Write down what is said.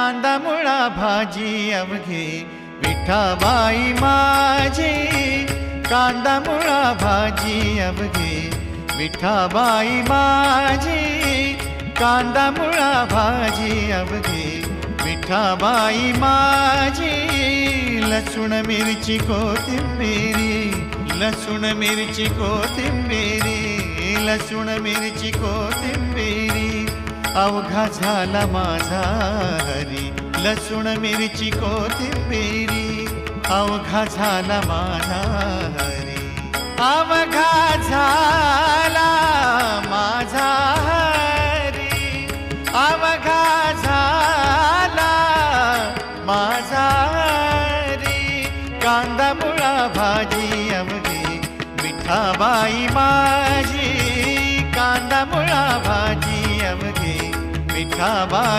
कांदा मुळा भाजी अवघी विठाबाई माझी, कांदा मुळा भाजी अवघी विठाबाई माझी, कांदा मुळा भाजी अवघी विठाबाई माझी. लसूण मिरची कोथिंबिरी, लसूण मिरची कोथिंबिरी, लसूण मिरची कोथिंबिरी अवघा झाला माझा हरी. लसूण मिरची कोथिंबिरी अवघा झाला माझा हरी. अवघा झाला माझा हरी, अवघा झाला माझा हरी. कांदा मुळा भाजी अवघी विठाबाई माझी, कांदा मुळा भाजी अवघी विठाबाई.